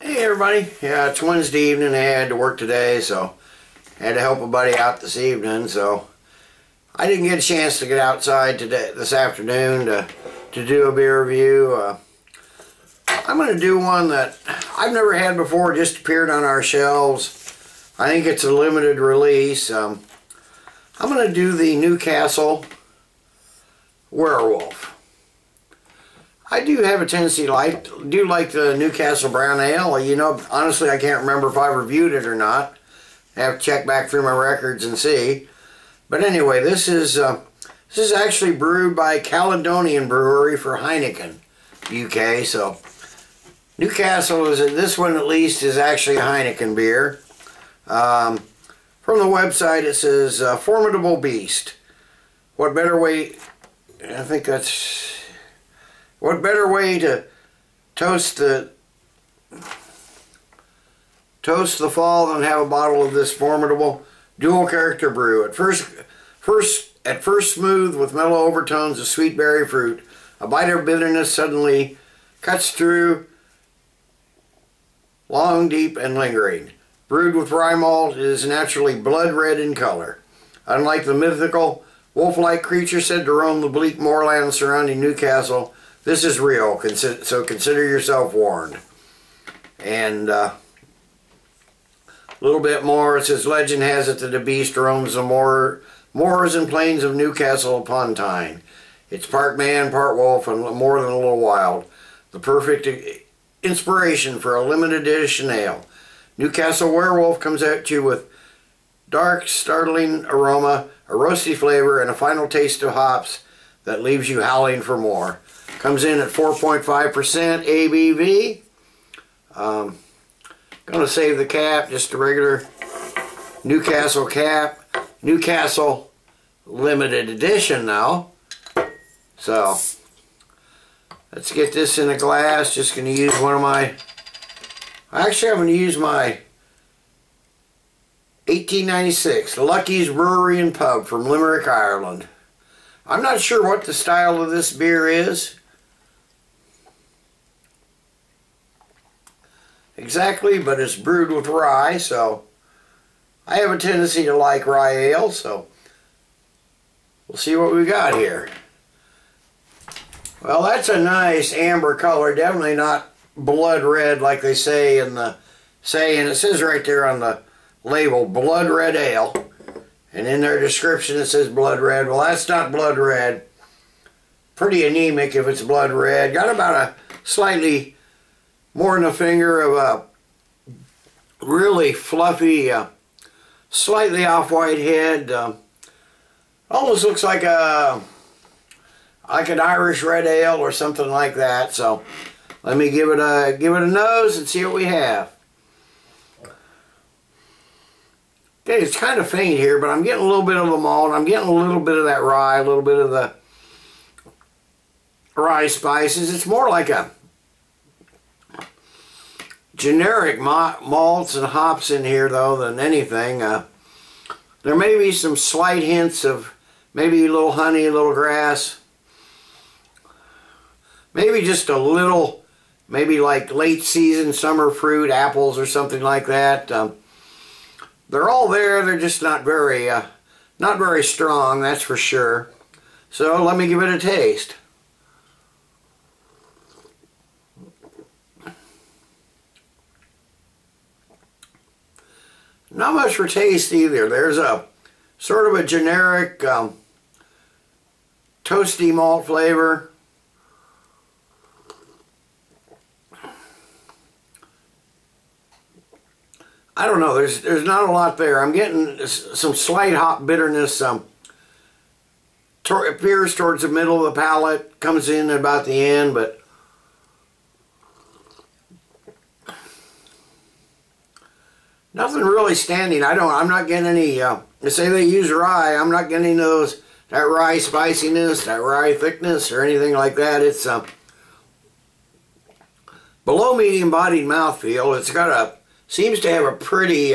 Hey everybody, yeah, it's Wednesday evening. I had to work today, so I had to help a buddy out this evening, so I didn't get a chance to get outside this afternoon to do a beer review. I'm going to do one that I've never had before, just appeared on our shelves. I think it's a limited release. I'm going to do the Newcastle Werewolf. I do have a tendency to like the Newcastle Brown Ale. You know, honestly, I can't remember if I reviewed it or not. I have to check back through my records and see. But anyway, this is actually brewed by Caledonian Brewery for Heineken, UK. So Newcastle this one at least is actually a Heineken beer. From the website it says Formidable Beast. What better way? I think that's. What better way to toast the fall than have a bottle of this formidable dual character brew? At first smooth with mellow overtones of sweet berry fruit, a bite of bitterness suddenly cuts through, long, deep, and lingering. Brewed with Rye Malt, it is naturally blood red in color. Unlike the mythical wolf-like creature said to roam the bleak moorland surrounding Newcastle, this is real, so consider yourself warned. And a little bit more, it says, legend has it that the beast roams the moors and plains of Newcastle Upon Tyne. It's part man, part wolf, and more than a little wild. The perfect inspiration for a limited edition ale. Newcastle Werewolf comes at you with dark, startling aroma, a roasty flavor, and a final taste of hops that leaves you howling for more. Comes in at 4.5% ABV. Gonna save the cap, just a regular Newcastle cap. Newcastle limited edition now. So let's get this in a glass. Just gonna use one of my. Actually, I'm gonna use my 1896 Lucky's Brewery and Pub from Limerick, Ireland. I'm not sure what the style of this beer is exactly, but it's brewed with rye, so I have a tendency to like rye ale, so we'll see what we got here. Well, that's a nice amber color, definitely not blood red like they say and it says right there on the label, blood red ale. And in their description it says blood red. Well, that's not blood red. Pretty anemic if it's blood red. Got about a slightly more than a finger of a really fluffy, slightly off-white head. Almost looks like an Irish red ale or something like that. So let me give it a nose and see what we have. Okay, it's kind of faint here, but I'm getting a little bit of the malt. I'm getting a little bit of that rye, a little bit of the rye spices. It's more like a generic malts and hops in here, though, than anything. There may be some slight hints of maybe a little honey, a little grass. Maybe just a little, maybe like late season summer fruit, apples or something like that. They're all there, they're just not very strong, that's for sure. So let me give it a taste. Not much for taste either. There's a sort of a generic toasty malt flavor. I don't know, there's not a lot there. I'm getting some slight hop bitterness. Appears towards the middle of the palate, comes in at about the end, but nothing really standing. I'm not getting any, they say they use rye, I'm not getting that rye spiciness, that rye thickness, or anything like that. It's below medium bodied mouthfeel. It's got seems to have a pretty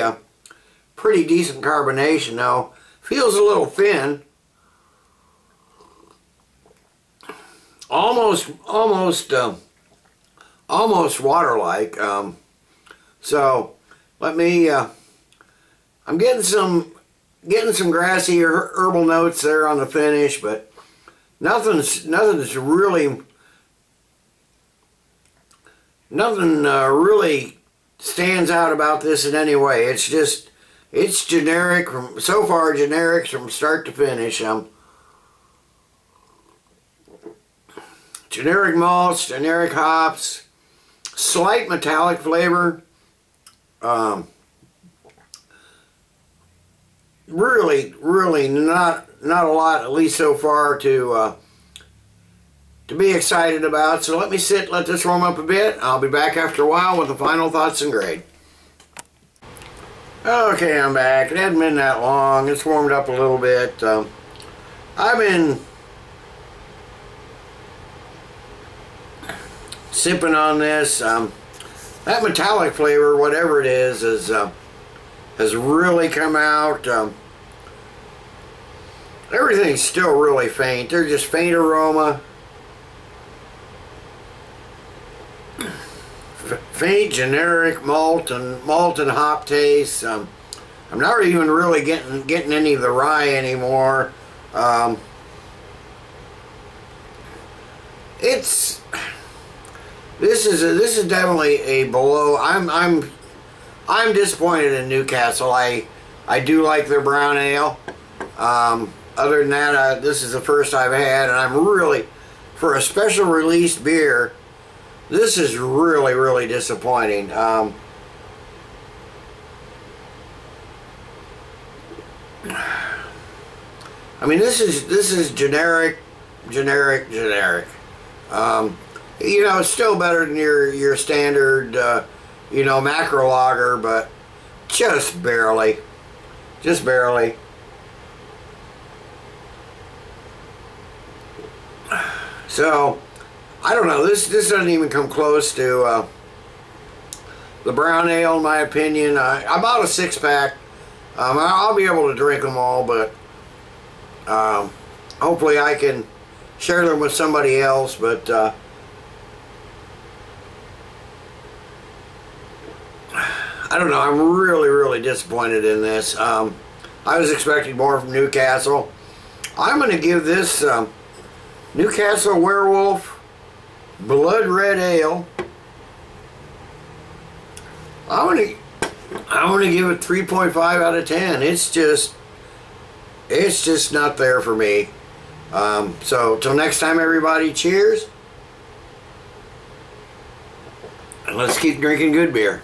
decent carbonation now. Feels a little thin. Almost water-like. So let me, I'm getting some grassy herbal notes there on the finish, but nothing's really, nothing really stands out about this in any way. It's just, it's generic from, so far generic from start to finish. Generic malts, generic hops, slight metallic flavor. Really not a lot, at least so far, to be excited about. So let me let this warm up a bit. I'll be back after a while with the final thoughts and grade. Okay, I'm back. It hadn't been that long. It's warmed up a little bit. I've been sipping on this. That metallic flavor, whatever it is, has really come out. Everything's still really faint. They're just faint aroma. Faint generic malt and hop taste. I'm not even really getting any of the rye anymore. This is definitely a below. I'm disappointed in Newcastle. I do like their brown ale. Other than that, this is the first I've had, and I'm really, for a special released beer, this is really disappointing. I mean, this is generic. You know, it's still better than your standard, you know, macro lager, but just barely. So, I don't know, this doesn't even come close to the brown ale, in my opinion. I bought a 6-pack. I'll be able to drink them all, but hopefully I can share them with somebody else. But I don't know, I'm really disappointed in this. I was expecting more from Newcastle. I'm going to give this Newcastle Werewolf Blood Red Ale, I want to give it 3.5 out of 10. It's just not there for me. So till next time, everybody, cheers, and let's keep drinking good beer.